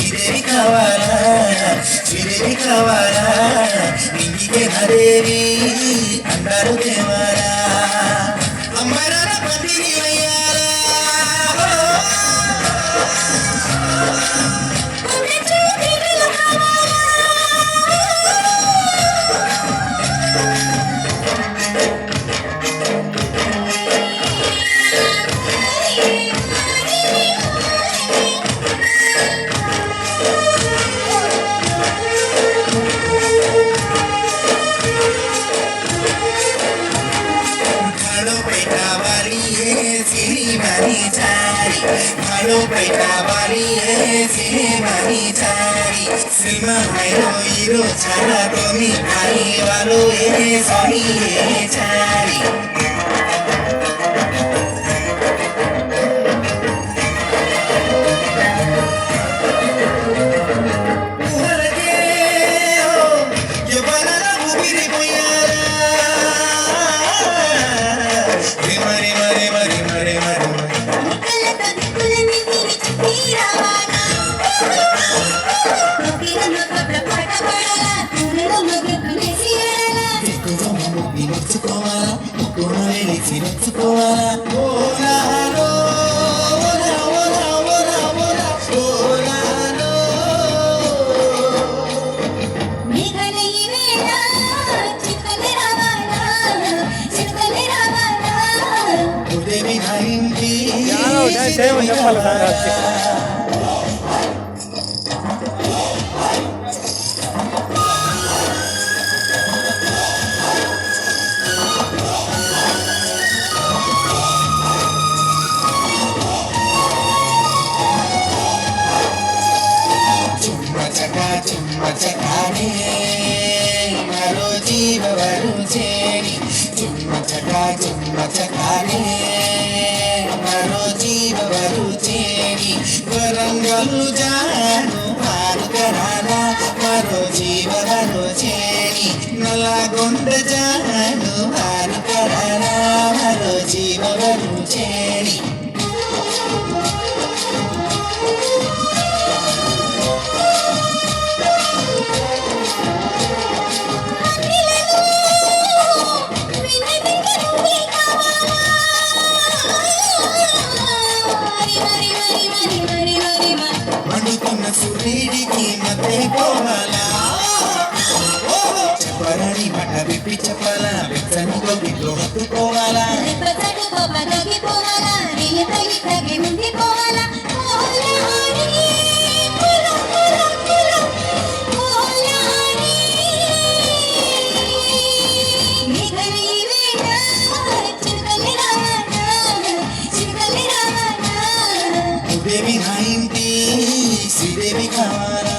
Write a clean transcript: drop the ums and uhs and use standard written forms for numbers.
శ్రీదేవి కావాలా శ్రీదేవి కావాలా ఇంటికే హరేవి అంటారు దేవారా అమ్మరా పతిని వయ్యారా సినిమా హీరో చాలా తోమి అని వాళ్ళు ఏ సారీ ఏ చారి మరో జీవ వరుచేని చుమ్మచకానే మరో జీవ వరుచేని వరంగల్లు జాను మారుకరానా మరో జీవ వరుచేని నల్లగొండ జాను మారుకరానా మరో జీవ వరుచేని సూర్యుడికి మధ్య పోవాలా చెప్పరని మాట విప్పి చెప్పాలా వెచ్చని గోపిలో హత్తుకోవాలా దేవి నా ఇంటి శ్రీదేవి కావాలా